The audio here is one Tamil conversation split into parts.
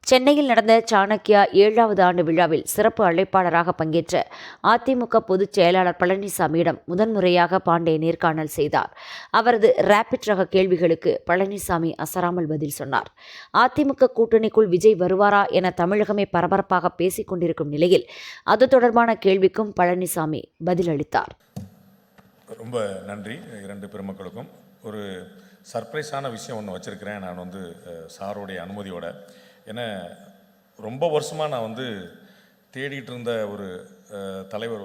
சென்னையில் நடந்த சாணக்கியா 7வது ஆண்டு விழாவில் சிறப்பு அழைப்பாளராக பங்கேற்ற அதிமுக பொதுச் செயலாளர் பழனிசாமியிடம் முதன்முறையாக பாண்டே நேர்காணல் செய்தார். அவரது ரேபிட் ரக கேள்விகளுக்கு பழனிசாமி அசராமல் பதில் சொன்னார். அதிமுக கூட்டணிக்குள் விஜய் வருவாரா என தமிழகமே பரபரப்பாக பேசிக் கொண்டிருக்கும் நிலையில் அது தொடர்பான கேள்விக்கும் பழனிசாமி பதிலளித்தார். ரொம்ப நன்றி இரண்டு பெருமக்களுக்கும். ஒரு சர்ப்ரைஸான விஷயம் ஒன்று வச்சுருக்கிறேன். நான் சாரோடைய அனுமதியோட, ஏன்னா ரொம்ப வருஷமாக நான் தேடிட்டு இருந்த ஒரு தலைவர்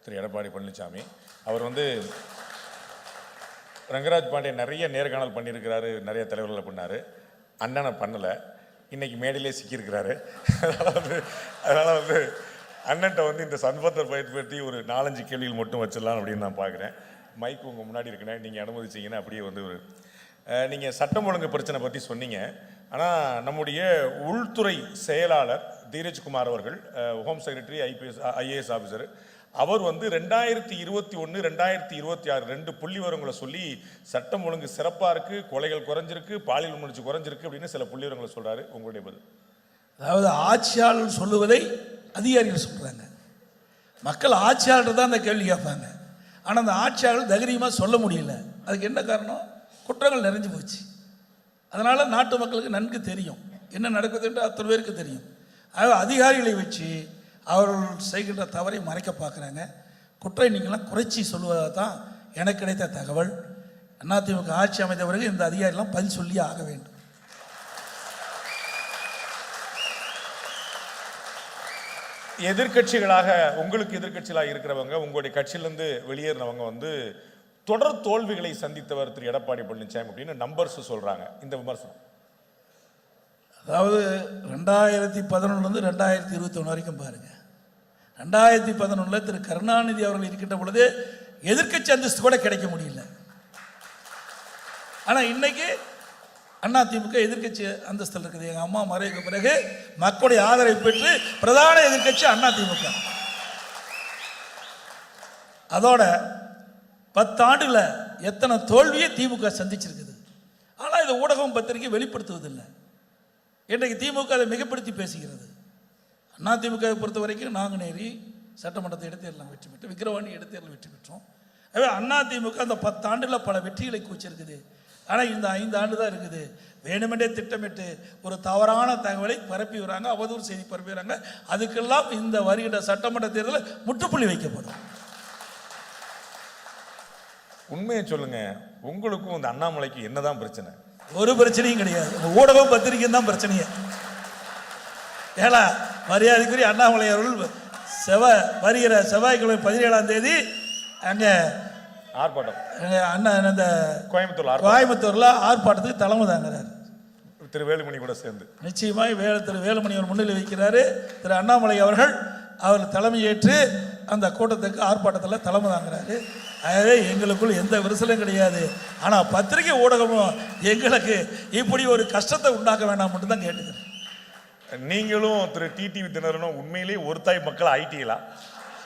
திரு எடப்பாடி பழனிசாமி. அவர் ரங்கராஜ் பாண்டே நிறைய நேர்காணல் பண்ணியிருக்கிறாரு, நிறைய தலைவர்களை பண்ணார். அண்ணனை பண்ணலை, இன்றைக்கி மேடையிலே சிக்கியிருக்கிறாரு. அதனால் அண்ணன்ட்ட இந்த சந்தர்ப்பத்தை பயன்படுத்தி ஒரு 4-5 கேள்விகள் மட்டும் வச்சிடலாம் அப்படின்னு நான் பார்க்குறேன். மைக் உங்கள் முன்னாடி இருக்குண்ணே, நீங்கள் அனுமதிச்சிங்கன்னா அப்படியே நீங்கள் சட்டம் ஒழுங்கு பிரச்சனை பற்றி சொன்னீங்க. ஆனால் நம்முடைய உள்துறை செயலாளர் தீரஜ்குமார் அவர்கள், ஹோம் செக்ரட்டரி, ஐஏஎஸ் ஆஃபீஸர், அவர் 2021, 2026 2 புள்ளி விவரங்களை சொல்லி சட்டம் ஒழுங்கு சிறப்பாக இருக்குது, கொலைகள் குறைஞ்சிருக்கு, பாலியல் முயற்சி குறைஞ்சிருக்கு அப்படின்னு சில புள்ளி விவரங்களை சொல்கிறாரு. உங்களுடைய பதில்? அதாவது ஆட்சியாளர் சொல்லுவதை அதிகாரிகள் சொல்கிறாங்க, மக்கள் ஆட்சியாளர் தான் அந்த கேள்வி கேட்பாங்க. ஆனால் அந்த ஆட்சியாளர் தைரியமாக சொல்ல முடியல. அதுக்கு என்ன காரணம்? குற்றங்கள் நிறைஞ்சு போச்சு. அதனால் நாட்டு மக்களுக்கு நன்கு தெரியும் என்ன நடக்குது என்று அத்தனை பேருக்கு தெரியும். அதாவது அதிகாரிகளை வச்சு அவர்கள் செய்கின்ற தவறை மறைக்க பார்க்குறாங்க. குற்ற எண்ணிக்கைலாம் குறைச்சி சொல்லுவதாக தான் எனக்கு கிடைத்த தகவல். அதிமுக ஆட்சி அமைந்த பிறகு இந்த அதிகாரிலாம் பதில் சொல்லி ஆக வேண்டும். எதிர்கட்சிகளாக, உங்களுக்கு எதிர்கட்சிகளாக இருக்கிறவங்க, உங்களுடைய கட்சியிலேருந்து வெளியேறினவங்க தொடர் தோல்விகளை சந்தித்தவர் திரு எடப்பாடி பழனிசாமி அப்படின்னு நம்பர்ஸ் சொல்கிறாங்க. இந்த விமர்சனம், அதாவது 2011 2021 வரைக்கும் பாருங்க. 2011 திரு கருணாநிதி அவர்கள் இருக்கின்ற பொழுது எதிர்கட்சி அந்தஸ்து கூட கிடைக்க முடியல. ஆனால் இன்னைக்கு அதிமுக எதிர்கட்சி அந்தஸ்தில் இருக்குது. எங்கள் அம்மா மறைவுக்கு பிறகு மக்களுடைய ஆதரவை பெற்று பிரதான எதிர்கட்சி அதிமுக. அதோட 10 ஆண்டுல எத்தனை தோல்வியை திமுக சந்திச்சிருக்குது. ஆனால் இது ஊடகம் பத்திரிகை வெளிப்படுத்துவதில்லை. இன்றைக்கு திமுக அதை மிகப்படுத்தி பேசுகிறது. அதிமுக பொறுத்த வரைக்கும் நாங்குநேரி சட்டமன்றத்தை இடைத்தேர்தலில் வெற்றி பெற்றோம், விக்கிரவாணி இடைத்தேர்தலில் வெற்றி பெற்றோம். அதிமுக அந்த 10 ஆண்டுல பல வெற்றிகளை குவிச்சிருக்குது. ஆனால் இந்த 5 ஆண்டு தான் இருக்குது. வேணுமென்றே திட்டமிட்டு ஒரு தவறான தகவலை பரப்பி வராங்க, அவதூறு செய்தி பரப்பி வராங்க. அதுக்கெல்லாம் இந்த வருகின்ற சட்டமன்ற தேர்தலில் முற்றுப்புள்ளி வைக்கப்படும். உண்மையை சொல்லுங்க, உங்களுக்கும் இந்த அண்ணாமலைக்கு என்னதான் பிரச்சனை? ஒரு பிரச்சனையும் கிடையாது. ஊடகம் பத்திரிகையும் தான் பிரச்சனையே. ஏன்னா மரியாதைக்குரிய அண்ணாமலை அவர்கள் வருகிற செவ்வாய்க்கிழமை 17ஆம் தேதி அங்கே ஆர்ப்பாட்டம், அண்ணன் அந்த கோயம்புத்தூர்ல ஆர்ப்பாட்டத்துக்கு தலைமை தாங்கிறார். திரு வேலுமணி கூட சேர்ந்து நிச்சயமாய் திரு வேலுமணி அவர் முன்னிலை வைக்கிறாரு. திரு அண்ணாமலை அவர்கள் தலைமையேற்று அந்த கூட்டத்துக்கு ஆர்ப்பாட்டத்தில் தலைமை தாங்கிறாரு. ஆகவே எங்களுக்குள் எந்த விரிசலும் கிடையாது. ஆனால் பத்திரிகை ஊடகமும் எங்களுக்கு இப்படி ஒரு கஷ்டத்தை உண்டாக்க வேண்டாம் மட்டும் தான் கேட்டுக்கிறேன். நீங்களும் திரு டிடிவி தினரனும் உண்மையிலேயே ஒரு தாய் மக்கள் ஆயிட்டீங்களா?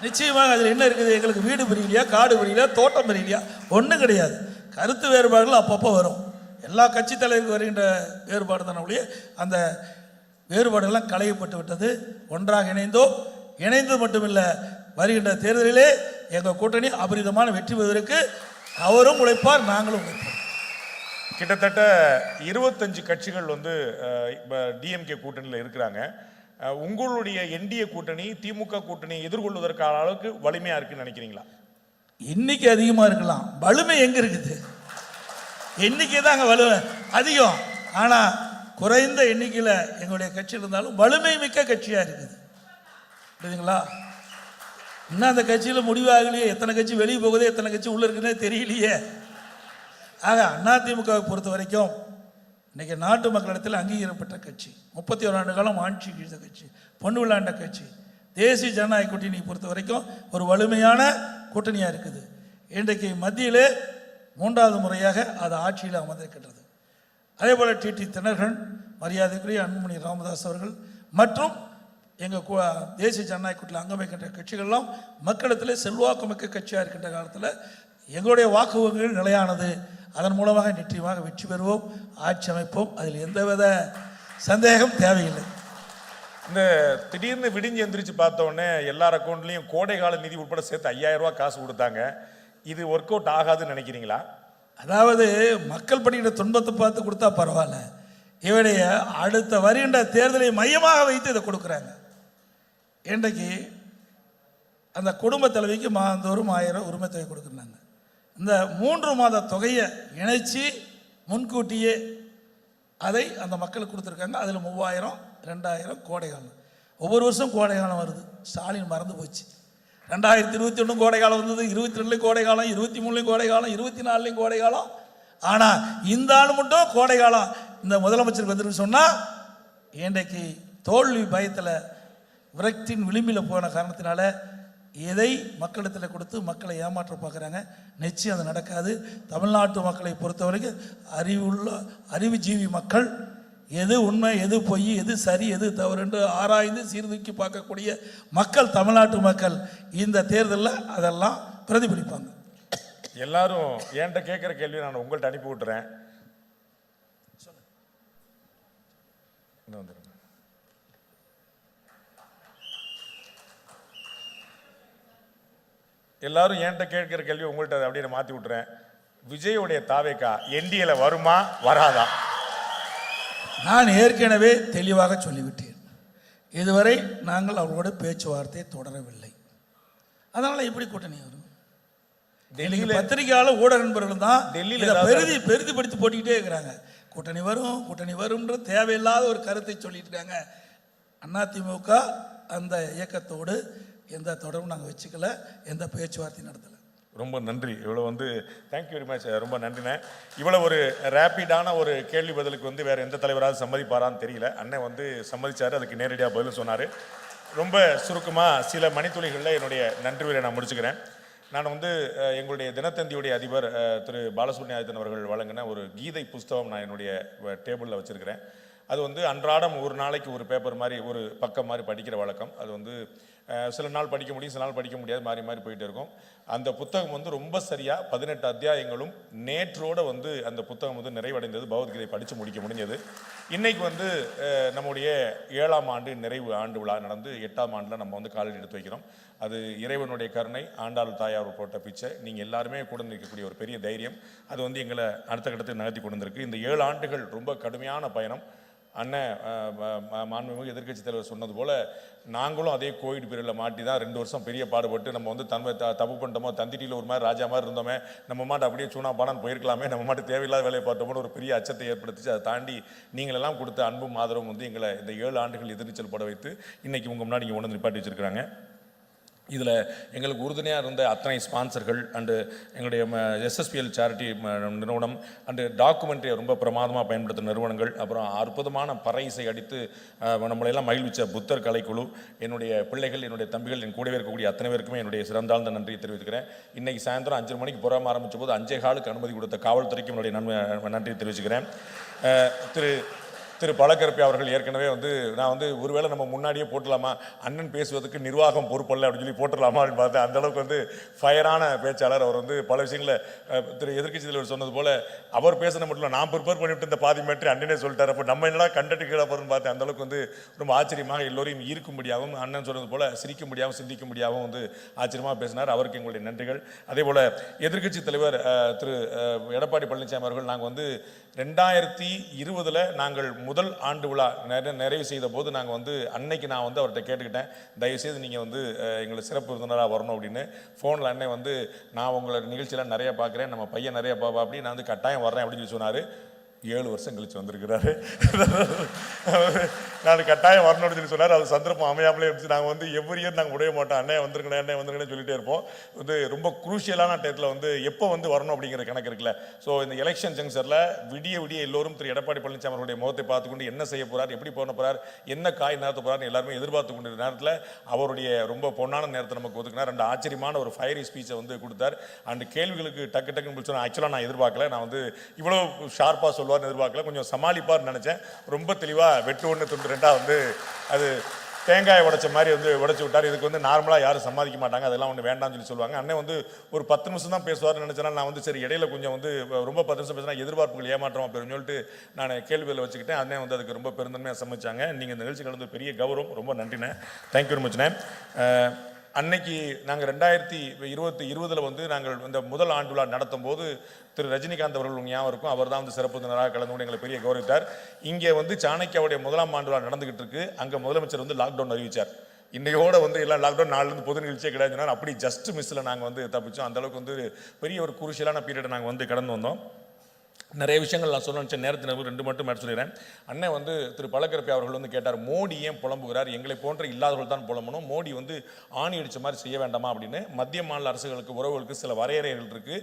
நிச்சயமாக அதில் என்ன இருக்குது? எங்களுக்கு வீடு பிரியலையா, காடு பிரியலையா, தோட்டம் பிரியலையா? ஒன்றும் கிடையாது. கருத்து வேறுபாடுகள் அப்பப்போ வரும். எல்லா கட்சி தலைவருக்கு வருகின்ற வேறுபாடு தானே ஒழிய அந்த வேறுபாடுகள்லாம் களையப்பட்டு விட்டது. ஒன்றாக இணைந்து மட்டுமில்லை, வருகின்ற தேர்தலிலே எங்கள் கூட்டணி அபரிதமான வெற்றி பெறுவதற்கு அவரும் உழைப்பார், நாங்களும் உழைப்போம். கிட்டத்தட்ட 25 கட்சிகள் டிஎம்கே கூட்டணியில் இருக்கிறாங்க. உங்களுடைய என்டிஏ கூட்டணி திமுக கூட்டணியை எதிர்கொள்வதற்கான அளவுக்கு வலிமையா இருக்குன்னு நினைக்கிறீங்களா? எண்ணிக்கை அதிகமா இருக்கலாம், வலிமை எங்க இருக்குது? எண்ணிக்கை தான் அங்கே வலுவை அதிகம். ஆனால் குறைந்த எண்ணிக்கையில் எங்களுடைய கட்சி இருந்தாலும் வலிமை மிக்க கட்சியாக இருக்குது. புரியுதுங்களா? இன்னும் அந்த கட்சியில் முடிவாகலையே. எத்தனை கட்சி வெளியே போகுது, எத்தனை கட்சி உள்ள இருக்குன்னே தெரியலையே. ஆக அதிமுகவை பொறுத்த வரைக்கும் இன்றைக்கி நாட்டு மக்களிடத்தில் அங்கீகரிக்கப்பட்ட கட்சி, 31 ஆண்டு காலம் ஆட்சி கீழ்ந்த கட்சி, பொண்ணு விளையாண்ட கட்சி. தேசிய ஜனநாயக கூட்டணியை பொறுத்த வரைக்கும் ஒரு வலிமையான கூட்டணியாக இருக்குது. இன்றைக்கு மத்தியிலே 3வது முறையாக அது ஆட்சியில் அமர்ந்திருக்கின்றது. அதே போல் டிடி தினகரன், மரியாதைக்குரிய அன்புமணி ராமதாஸ் அவர்கள் மற்றும் எங்கள் தேசிய ஜனநாயக கூட்டணியில் அங்கம் வைக்கின்ற கட்சிகள்லாம் மக்களிடத்தில் செல்வாக்கு மிக்க கட்சியாக இருக்கின்ற காலத்தில் எங்களுடைய வாக்குகள் நிலையானது. அதன் மூலமாக நிச்சயமாக வெற்றி பெறுவோம், ஆட்சி அமைப்போம். அதில் எந்தவித சந்தேகம் தேவையில்லை. இந்த திடீர்னு விடிஞ்சு எந்திரிச்சு பார்த்த உடனே எல்லார் அக்கௌண்ட்லையும் கோடைகால நிதி உட்பட சேர்த்து 5000 ரூபாய் காசு கொடுத்தாங்க. இது ஒர்க் அவுட் ஆகாதுன்னு நினைக்கிறீங்களா? அதாவது மக்கள் படுகிற துன்பத்தை பார்த்து கொடுத்தா பரவாயில்ல, இவடைய அடுத்த வருகின்ற தேர்தலை மையமாக வைத்து இதை கொடுக்குறாங்க. இன்றைக்கு அந்த குடும்ப தலைவிக்கு மாதந்தோறும் 1000 உரிமை தொகை கொடுக்குறாங்க. இந்த 3 மாத தொகையை இணைச்சி முன்கூட்டியே அதை அந்த மக்களுக்கு கொடுத்துருக்காங்க. அதில் 3000, 2000 கோடைகாலம். ஒவ்வொரு வருஷம் கோடைகாலம் வருது. ஸ்டாலின் மறந்து போச்சு. 2021 கோடைகாலம் வந்தது, 22 கோடைகாலம், 23 கோடைகாலம், 24 கோடைகாலம். ஆனால் இந்த ஆள் மட்டும் கோடைகாலம் இந்த முதலமைச்சருக்கு வந்துருன்னு சொன்னால் இன்றைக்கு தோல்வி பயத்தில் விரக்தியின் விளிம்பில் போன காரணத்தினால எதை மக்களிடத்தில் கொடுத்து மக்களை ஏமாற்ற பார்க்குறாங்க. நிச்சயம் அது நடக்காது. தமிழ்நாட்டு மக்களை பொறுத்தவரைக்கும் அறிவுஜீவி மக்கள் எது உண்மை, எது பொய், எது சரி, எது தவறு என்று ஆராய்ந்து சீர்தூக்கி பார்க்கக்கூடிய மக்கள் தமிழ்நாட்டு மக்கள். இந்த தேர்தலில் அதெல்லாம் பிரதிபலிப்பாங்க. எல்லாரும் என்கிட்ட கேட்குற கேள்வி நான் உங்கள்கிட்ட அனுப்பி விட்டுறேன். எல்லாரும் என்கிட்ட கேட்கிற கேள்வி உங்கள்கிட்ட அப்படியே மாற்றி விட்டுறேன். விஜயோடைய தாவேக்கா என்டிஏல வருமா வராதா? நான் ஏற்கனவே தெளிவாக சொல்லிவிட்டேன். இதுவரை நாங்கள் அவர்களோட பேச்சுவார்த்தை தொடரவில்லை. அதனால எப்படி கூட்டணி வரும்? டெல்லியில் பத்திரிகையாளர் ஊடக நண்பர்கள் தான் டெல்லியில் பெரிதுபடுத்தி போட்டுக்கிட்டே இருக்கிறாங்க. கூட்டணி வரும் கூட்டணி வரும்ன்ற தேவையில்லாத ஒரு கருத்தை சொல்லிட்டு இருக்காங்க. அதிமுக அந்த இயக்கத்தோடு எந்த தொடர்பும் நாங்கள் வச்சுக்கல, எந்த பேச்சுவார்த்தையும் நடத்தலை. ரொம்ப நன்றி. இவ்வளோ தேங்க்யூ வெரி மச். ரொம்ப நன்றிண்ணே. இவ்வளோ ஒரு ரேப்பிடான ஒரு கேள்வி பதிலுக்கு வேறு எந்த தலைவராவது சம்மதிப்பாரான்னு தெரியல. அண்ணன் சம்மதிச்சார், அதுக்கு நேரடியாக பதில் சொன்னார். ரொம்ப சுருக்கமாக சில மணித்துளிகளில் என்னுடைய நன்றி உரையை நான் முடிச்சுக்கிறேன். நான் எங்களுடைய தினத்தந்தியுடைய அதிபர் திரு பாலசுப்ரமணியன் அவர்கள் வழங்கின ஒரு கீதை புஸ்தகம் நான் என்னுடைய டேபிளில் வச்சுருக்கிறேன். அது அன்றாடம் ஒரு நாளைக்கு ஒரு பேப்பர் மாதிரி ஒரு பக்கம் மாதிரி படிக்கிற வழக்கம். அது சில நாள் படிக்க முடியும், சில நாள் படிக்க முடியாது, மாறி மாறி போயிட்டே இருக்கும். அந்த புத்தகம் ரொம்ப சரியாக 18 அத்தியாயங்களும் நேற்றோடு அந்த புத்தகம் நிறைவடைந்தது. பகவத்கீதை படித்து முடிக்க முடிஞ்சது. இன்றைக்கு நம்முடைய 7ஆம் ஆண்டு நிறைவு ஆண்டு விழா நடந்து 8ஆம் ஆண்டில் நம்ம காலடி எடுத்து வைக்கிறோம். அது இறைவனுடைய கருணை, ஆண்டாள் தாயார் போட்ட பிச்சை, நீங்கள் எல்லாருமே கூட நிற்கக்கூடிய ஒரு பெரிய தைரியம். அது எங்களை அடுத்த கட்டத்துக்கு நகர்த்தி கொண்டு வந்திருக்கு. இந்த 7 ஆண்டுகள் ரொம்ப கடுமையான பயணம். அண்ணன் மாண்புமிகு எதிர்க்கட்சி தலைவர் சொன்னது போல் நாங்களும் அதே கோவிட் பீரியடில் மாட்டி தான் 2 வருஷம் பெரிய பாடுபட்டு நம்ம தப்பு பண்ணிட்டோமோ, தந்திட்டியில் ஒரு மாதிரி ராஜா மாதிரி இருந்தோமே, நம்ம மாட்டு அப்படியே சூனா பாடான்னு போயிருக்கலாமே, நம்ம மாட்டு தேவையில்லாத வேலையை பார்த்தோமோன்னு ஒரு பெரிய அச்சத்தை ஏற்படுத்திச்சு. அதை தாண்டி நீங்களெல்லாம் கொடுத்த அன்பும் ஆதரவும் எங்களை இந்த 7 ஆண்டுகள் எதிர்நீச்சல் பட வைத்து இன்றைக்கி உங்கள் முன்னாடி இங்கே நிப்பாட்டி வச்சுருக்கிறாங்க. இதில் எங்களுக்கு உறுதுணையாக இருந்த அத்தனை ஸ்பான்சர்கள் அண்டு எங்களுடைய எஸ்எஸ்பிஎல் சேரிட்டி நிறுவனம் அண்டு டாக்குமெண்ட்ரியை ரொம்ப பிரமாதமாக பயன்படுத்துகிற நிறுவனங்கள், அப்புறம் அற்புதமான பறை இசை அடித்து நம்மளையெல்லாம் மகிழ்விச்ச புத்தர் கலைக்குழு, என்னுடைய பிள்ளைகள், என்னுடைய தம்பிகள், என் கூடவே இருக்கக்கூடிய அத்தனை பேருக்குமே என்னுடைய சிறந்தாழ்ந்த நன்றியை தெரிவித்துக்கிறேன். இன்றைக்கி சாயந்தரம் 5 மணிக்கு புறாம ஆரம்பித்த போது 5:15 அனுமதி கொடுத்த காவல்துறைக்கும் என்னுடைய நன்றியை தெரிவிச்சுக்கிறேன். திரு பழக்கரப்பி அவர்கள் ஏற்கனவே நான் ஒருவேளை நம்ம முன்னாடியே போட்டலாமா, அண்ணன் பேசுவதற்கு நிர்வாகம் பொறுப்பல்ல அப்படின்னு சொல்லி போட்டுடலாமா அப்படின்னு பார்த்தேன். அந்தளவுக்கு ஃபயரான பேச்சாளர். அவர் பல விஷயங்களை திரு எதிர்க்கட்சி தலைவர் சொன்னது போல் அவர் பேசுன மட்டும் இல்லை, நான் ப்ரிப்பேர் பண்ணிவிட்டு இந்த பாதி மேட்ரி அண்ணனே சொல்லிட்டார். அப்போ நம்ம என்னடா கண்டட்டு கீழே போகிறோன்னு பார்த்தேன். அந்தளவுக்கு ரொம்ப ஆச்சரியமாக எல்லோரையும் ஈர்க்க முடியாவும், அண்ணன் சொன்னது போல் சிரிக்க முடியாமல் சிந்திக்க முடியாமல் ஆச்சரியமாக பேசினார். அவருக்கு எங்களுடைய நன்றிகள். அதே போல் எதிர்க்கட்சி தலைவர் திரு எடப்பாடி பழனிசாமி அவர்கள் நாங்கள் 2020 நாங்கள் முதல் ஆண்டு விழா நிறைவு செய்த போது நாங்கள் அன்னைக்கு நான் அவர்கிட்ட கேட்டுக்கிட்டேன், தயவுசெய்து நீங்கள் எங்களை சிறப்பு விருந்தினராக வரணும் அப்படின்னு. ஃபோனில் அண்ணன் நான் உங்களை நிகழ்ச்சியெல்லாம் நிறைய பார்க்குறேன், நம்ம பையன் நிறைய பார்ப்பா அப்படி, நான் கட்டாயம் வர்றேன் அப்படின்னு சொல்லி சொன்னார். 7 வருஷம் கழிச்சு வந்திருக்கிறாரு. நான் கட்டாயம் வரணும்னு சொல்லி சொன்னார். அது சந்தர்ப்பம் அமையாமலே இருந்துச்சு. நாங்கள் எவ்ரி இயர் நாங்கள் விடவே மாட்டோம், அண்ணே வந்துருக்கணும், அண்ணே வந்துருக்கணும்னு சொல்லிட்டே இருப்போம். ரொம்ப குரூஷியலான டயத்தில் எப்போ வரணும் அப்படிங்கிற கணக்கு இருக்குல்ல. ஸோ இந்த எலெக்ஷன் ஜங்ஷனில் விடிய எல்லோரும் திரு எடப்பாடி பழனிசாமி அவருடைய முகத்தை பார்த்துக்கொண்டு என்ன செய்ய போகிறார், எப்படி போன போகிறார், என்ன காய் நேரத்தை போகிறார்னு எல்லாருமே எதிர்பார்த்து கொண்ட நேரத்தில் அவருடைய ரொம்ப பொன்னான நேரத்தை நமக்கு ஒதுக்கினார். ரெண்டு ஆச்சரியமான ஒரு ஃபயரி ஸ்பீச்சை கொடுத்தார். அண்ட் கேள்விகளுக்கு டக்கு டக்குன்னு சொன்னால் ஆக்சுவலாக நான் எதிர்பார்க்கல, நான் இவ்வளோ ஷார்ப்பாக சொல்லுவார்னு எதிர்பார்க்கல, கொஞ்சம் சமாளிப்பார்னு நினச்சேன். ரொம்ப தெளிவாக வெட்டு 1 துண்டு 2 அது தேங்காயை உடைச்ச மாதிரி வந்து உடைச்சு விட்டார். இதுக்கு வந்து நார்மலாக யாரும் சம்மதிக்க மாட்டாங்க, அதெல்லாம் ஒன்று வேண்டாம்னு சொல்லி சொல்லுவாங்க. அண்ணன் வந்து ஒரு 10 நிமிஷம் தான் பேசுவார்னு நினச்சேன்னா நான் வந்து சரி இடையில கொஞ்சம் வந்து ரொம்ப 10 நிமிஷம் பேசினா எதிர்பார்ப்புகள் ஏமாற்றமாக போயிடும் சொல்லிட்டு நான் கேள்வியில் வச்சுக்கிட்டேன். அண்ணன் வந்து அதுக்கு ரொம்ப பெருந்தன்மையாக சமைச்சாங்க. நீங்கள் இந்த நிகழ்ச்சி கலந்து பெரிய கௌரவம், ரொம்ப நன்றிண்ணே, தேங்க்யூ வெரி மச்ண்ணே. அன்னைக்கு நாங்கள் 2020 வந்து நாங்கள் இந்த முதல் ஆண்டு விழா நடத்தும் போது திரு ரஜினிகாந்த் அவர்கள் ஞாபகம் இருக்கும், அவர் தான் வந்து சிறப்பு விருந்தினராக கலந்து கொண்டு எங்களை பெரிய கௌரவித்தார். இங்கே வந்து சாணக்கியாவுடைய முதலாம் ஆண்டு விழா நடந்துகிட்டு இருக்கு. அங்கே முதலமைச்சர் வந்து லாக்டவுன் அறிவித்தார். இன்னையோட வந்து எல்லாம் லாக்டவுன், நாளிலிருந்து பொது நிகழ்ச்சியே கிடையாது. அப்படி ஜஸ்ட் மிஸ்ஸில் நாங்கள் வந்து தப்பிச்சோம். அந்த அளவுக்கு வந்து பெரிய ஒரு குருஷியலான பீரியடை நாங்கள் வந்து கடந்து வந்தோம். நிறைய விஷயங்கள் நான் சொல்ல நினச்ச நேரத்தில் 2 மட்டும் மேட் சொல்லிடுறேன். அண்ணன் வந்து திரு பழக்கரப்பை அவர்கள் வந்து கேட்டார், மோடி ஏன் புலம்புகிறார், எங்களை போன்ற இல்லாதவர்கள் தான் புலம்பணும், மோடி வந்து ஆணி அடித்த மாதிரி செய்ய வேண்டாமா அப்படின்னு. மத்திய மாநில அரசுகளுக்கு உறவுகளுக்கு சில வரையறைகள் இருக்குது.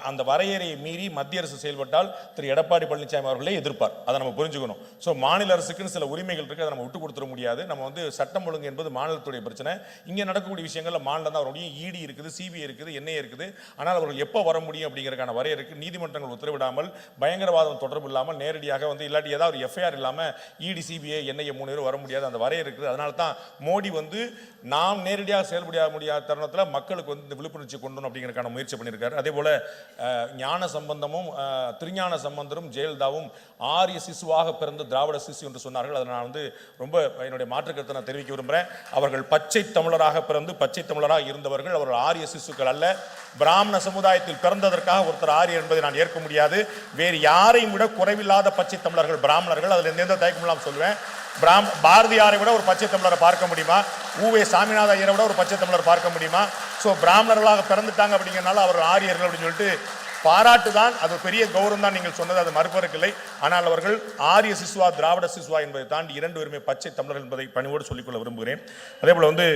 அந்த வரையறையை மீறி மத்திய அரசு செயல்பட்டால் திரு எடப்பாடி பழனிசாமி அவர்களே எதிர்ப்பார். அதை நம்ம புரிஞ்சுக்கணும். ஸோ மாநில அரசுக்குன்னு சில உரிமைகள் இருக்குது, அதை நம்ம விட்டு கொடுத்துட முடியாது. நம்ம வந்து சட்டம் ஒழுங்கு என்பது மாநிலத்துடைய பிரச்சனை. இங்கே நடக்கக்கூடிய விஷயங்களில் மாநிலம் தான் அவருடைய இடி இருக்குது, சிபிஐ இருக்குது, என்ஐஏ இருக்குது. ஆனால் அவர்கள் எப்போ வர முடியும் அப்படிங்கிறதுக்கான வரையறைக்கு நீதிமன்றங்கள் உத்தரவிடாமல், பயங்கரவாதம் தொடர்பு இல்லாமல், நேரடியாக வந்து இல்லாட்டி ஏதாவது ஒரு எஃப்ஐஆர் இல்லாமல் இடி, சிபிஐ, என்ஐஏ 3 பேர் வர முடியாது. அந்த வரையறை இருக்குது. அதனால தான் மோடி வந்து நாம் நேரடியாக செயல்பட முடியாத தருணத்தில் மக்களுக்கு வந்து இந்த விழிப்புணர்ச்சி கொண்டு வரணும் அப்படிங்கிறதுக்கான முயற்சி பண்ணியிருக்காரு. அதே போல் ஞான சம்பந்தமும் திருஞான சம்பந்தரும் ஜெயலலிதாவும் ஆரிய சிசுவாக பிறந்த திராவிட சிசு என்று சொன்னார்கள். அதை நான் வந்து ரொம்ப என்னுடைய மாற்று கருத்தை நான் தெரிவிக்க விரும்புகிறேன். அவர்கள் பச்சை தமிழராக பிறந்து பச்சை தமிழராக இருந்தவர்கள். அவர்கள் ஆரிய சிசுக்கள் அல்ல. பிராமண சமுதாயத்தில் பிறந்ததற்காக ஒருத்தர் ஆரியர் என்பதை நான் ஏற்க முடியாது. வேறு யாரையும் விட குறைவில்லாத பச்சை தமிழர்கள் பிராமணர்கள். அதில் எந்த தயக்கமும் இல்லாமல் சொல்லுவேன். பாரதியாரை விட ஒரு பச்சை தமிழரை பார்க்க முடியுமா? ஊவே சாமிநாத ஐயரை விட ஒரு பச்சை தமிழர் பார்க்க முடியுமா? ஸோ பிராமணர்களாக பிறந்துட்டாங்க அப்படிங்கிறனால அவர்கள் ஆரியர்கள் அப்படின்னு சொல்லிட்டு பாராட்டு தான், அது பெரிய கௌரவம் தான் நீங்கள் சொன்னது, அது மறுப்பதற்கில்லை. ஆனால் அவர்கள் ஆரிய சிசுவா திராவிட சிசுவா என்பதை தாண்டி 2 பேருமே பச்சை தமிழர்கள் என்பதை பணிவோடு சொல்லிக்கொள்ள விரும்புகிறேன். அதே போல் வந்து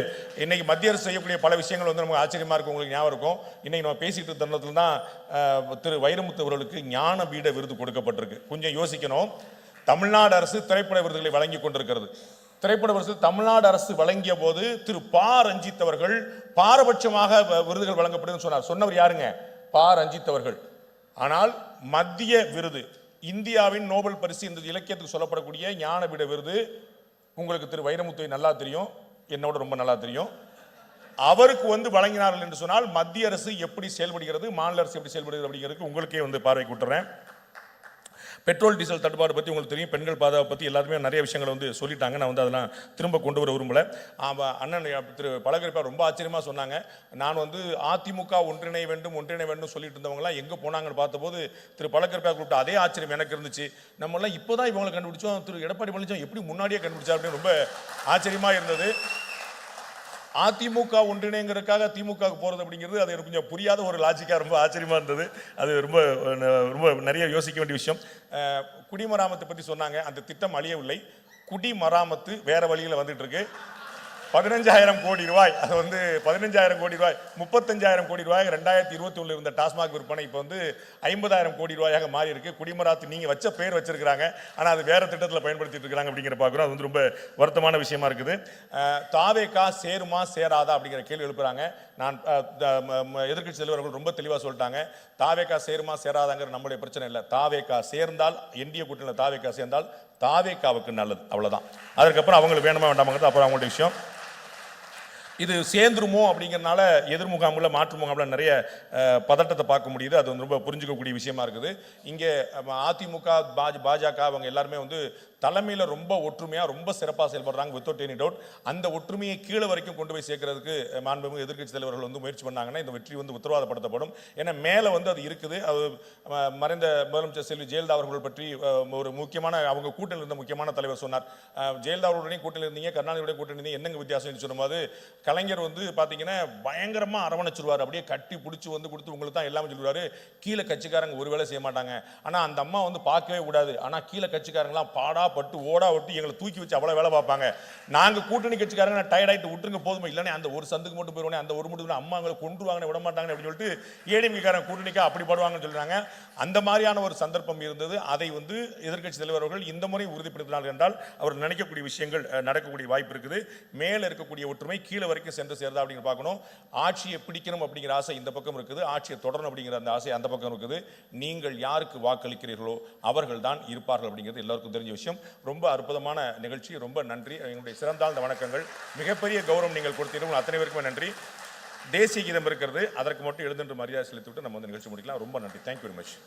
இன்னைக்கு மத்திய அரசு செய்யக்கூடிய பல விஷயங்கள் வந்து நமக்கு ஆச்சரியமாக இருக்கும். உங்களுக்கு ஞாபகம் இருக்கும், இன்னைக்கு நம்ம பேசிட்டு தருணத்தில் தான் திரு வைரமுத்து அவர்களுக்கு ஞான பீட விருது கொடுக்கப்பட்டிருக்கு. கொஞ்சம் யோசிக்கணும். தமிழ்நாடு அரசு திரைப்பட விருதுகளை வழங்கி கொண்டிருக்கிறது. திரைப்பட விருது தமிழ்நாடு அரசு வழங்கிய போது திரு ப. ரஞ்சித் அவர்கள் பாரபட்சமாக விருதுகள் வழங்கப்படுதுன்னு சொன்னார். சொன்னவர் யாருங்க? ப. ரஞ்சித் அவர்கள். ஆனால் மத்திய விருது, இந்தியாவின் நோபல் பரிசு இந்த இலக்கியத்துக்கு சொல்லப்படக்கூடிய ஞானபீட விருது உங்களுக்கு திரு வைரமுத்துவை நல்லா தெரியும், என்னோட ரொம்ப நல்லா தெரியும். அவருக்கு வந்து வழங்கினார்கள் என்று சொன்னால் மத்திய அரசு எப்படி செயல்படுகிறது, மாநில அரசு எப்படி செயல்படுகிறது அப்படிங்கிறதுக்கு உங்களுக்கே வந்து பார்வைக்கு விட்டுறேன். பெட்ரோல் டீசல் தட்டுப்பாடு பற்றி உங்களுக்கு தெரியும், பெண்கள் பாதுகாப்பு பற்றி எல்லாருமே நிறைய விஷயங்களை வந்து சொல்லிட்டாங்க. நான் வந்து அதெல்லாம் திரும்ப கொண்டு வர விரும்பல. அண்ணன் திரு பழகரிப்பா ரொம்ப ஆச்சரியமாக சொன்னாங்க. நான் வந்து அதிமுக ஒன்றிணை வேண்டும் சொல்லிட்டு இருந்தவங்களாம் எங்கே போனாங்கன்னு பார்த்தபோது திரு பழகரிப்பா கூப்பிட்டு அதே ஆச்சரியம் எனக்கு இருந்துச்சு. நம்மளாம் இப்போ தான் இவங்களை கண்டுபிடிச்சோம், திரு எடப்பாடி பழனிசாமி எப்படி முன்னாடியே கண்டுபிடிச்சா அப்படின்னு ரொம்ப ஆச்சரியமாக இருந்தது. அதிமுக ஒன்றிணைங்கிறதுக்காக திமுக போகிறது அப்படிங்கிறது அது எனக்கு கொஞ்சம் புரியாத ஒரு லாஜிக்காக ரொம்ப ஆச்சரியமாக இருந்தது. அது ரொம்ப ரொம்ப நிறைய யோசிக்க வேண்டிய விஷயம். குடிமராமத்தை பற்றி சொன்னாங்க. அந்த திட்டம் அழியவில்லை. குடிமராமத்து வேற வழியில் வந்துட்டு இருக்கு. 15,000 கோடி ரூபாய், அது வந்து 15,000 கோடி ரூபாய், 35,000 கோடி ரூபாய் 2021 இருந்த டாஸ்மாக் விற்பனை இப்போ வந்து 50,000 கோடி ரூபாயாக மாறி இருக்கு. குடிமராத்து நீங்க வச்ச பேர் வச்சிருக்காங்க, ஆனால் அது வேற திட்டத்தில் பயன்படுத்திட்டு இருக்காங்க அப்படிங்கிற பார்க்குறோம். அது வந்து ரொம்ப வருத்தமான விஷயமா இருக்குது. தாவேகா சேருமா சேராதா அப்படிங்கிற கேள்வி எழுப்புறாங்க. நான் எதிர்க்கட்சி தலைவர்கள் ரொம்ப தெளிவாக சொல்லிட்டாங்க. தாவேகா சேருமா சேராதாங்கிற நம்மளுடைய பிரச்சனை இல்லை. தாவேகா சேர்ந்தால், என்டிஏ கூட்டணியில் தாவேகா சேர்ந்தால் தாவேகாவுக்கு நல்லது, அவ்வளவுதான். அதுக்கப்புறம் அவங்களுக்கு வேணுமா வேண்டாமாங்கிறது அப்புறம் அவங்களுடைய விஷயம். இது சேர்ந்துருமோ அப்படிங்கிறனால எதிர்முகாமில் மாற்று முகாமில் நிறைய பதட்டத்தை பார்க்க முடியுது. அது வந்து ரொம்ப புரிஞ்சுக்கக்கூடிய விஷயமா இருக்குது. இங்கே அதிமுக பாஜக அவங்க எல்லாருமே வந்து தலைமையில் ரொம்ப ஒற்றுமையாக ரொம்ப சிறப்பாக செயல்படுறாங்க, வித்தவுட் எனி டவுட். அந்த ஒற்றுமையை கீழே வரைக்கும் கொண்டு போய் சேர்க்கறதுக்கு மாண்புமிகு எதிர்க்கட்சி தலைவர்கள் வந்து முயற்சி பண்ணாங்கன்னா இந்த வெற்றி வந்து உத்தரவாதப்படுத்தப்படும். ஏன்னா மேலே வந்து அது இருக்குது. அது மறைந்த முதலமைச்சர் செல்வி ஜெயலலிதா அவர்கள் பற்றி ஒரு முக்கியமான அவங்க கூட்டணியில் இருந்த முக்கியமான தலைவர் சொன்னார். ஜெயலலிதா அவருடைய கூட்டணியில் இருந்தீங்க, கருணாநிதியுடைய கூட்டணி இருந்தீங்க, என்னங்க வித்தியாசம் சொல்லும்போது கலைஞர் வந்து பார்த்தீங்கன்னா பயங்கரமாக அரவணைச்சிருவார். அப்படியே கட்டி பிடிச்சி வந்து கொடுத்து உங்களுக்கு தான் எல்லாமே சொல்லுவார். கீழே கட்சிக்காரங்க ஒரு வேலை செய்ய மாட்டாங்க. ஆனால் அந்த அம்மா வந்து பார்க்கவே கூடாது. ஆனால் கீழே கட்சிக்காரங்களாம் பாடா பட்டு ஓடா ஒட்டி எங்களை தூக்கி வச்சு அவ்வளோ வேலை பார்ப்பாங்க. நாங்கள் கூட்டணி கட்சிக்காரங்க டயர்ட் ஆகிட்டு விட்டுருங்க போதுமா, இல்லைன்னா அந்த ஒரு சந்துக்கு மட்டும் போயிடுவோம், அந்த ஒரு மட்டும் அம்மா அவங்களை கொண்டுருவாங்க விட மாட்டாங்க அப்படின்னு சொல்லிட்டு ஏடிஎம்காரங்க கூட்டணிக்கா அப்படி படுவாங்கன்னு சொல்றாங்க. அந்த மாதிரியான ஒரு சந்தர்ப்பம் இருந்தது. அதை வந்து எதிர்க்கட்சி தலைவர்கள் இந்த முறை உறுதிப்படுத்தினார்கள் என்றால் அவர் நினைக்கக்கூடிய விஷயங்கள் நடக்கக்கூடிய வாய்ப்பு இருக்குது. மேலே இருக்கக்கூடிய ஒற்றுமை கீழே வரைக்கும் சென்று சேர்ந்தா அப்படின்னு பார்க்கணும். ஆட்சியை பிடிக்கணும் அப்படிங்கிற ஆசை இந்த பக்கம் இருக்குது, ஆட்சியை தொடரணும் அப்படிங்கிற அந்த ஆசை அந்த பக்கம் இருக்குது. நீங்கள் யாருக்கு வாக்களிக்கிறீர்களோ அவர்கள் தான் இருப்பார்கள் அப்படிங்கிறது எல்லாருக்கும் தெரிஞ்ச விஷயம். ரொம்ப அற்புதமான நிகழ்ச்சி. ரொம்ப நன்றி. எங்களுடைய சிறந்தாழ்ந்த வணக்கங்கள். மிகப்பெரிய கௌரவம் நீங்கள் கொடுத்தீர்கள். அத்தனை பேருக்குமே நன்றி. தேசிய கீதம் இருக்கிறது, அதற்கு மட்டும் எழுந்து மரியாதை செலுத்திவிட்டு நம்ம வந்து நிகழ்ச்சி முடிக்கலாம். ரொம்ப நன்றி. Thank you very much.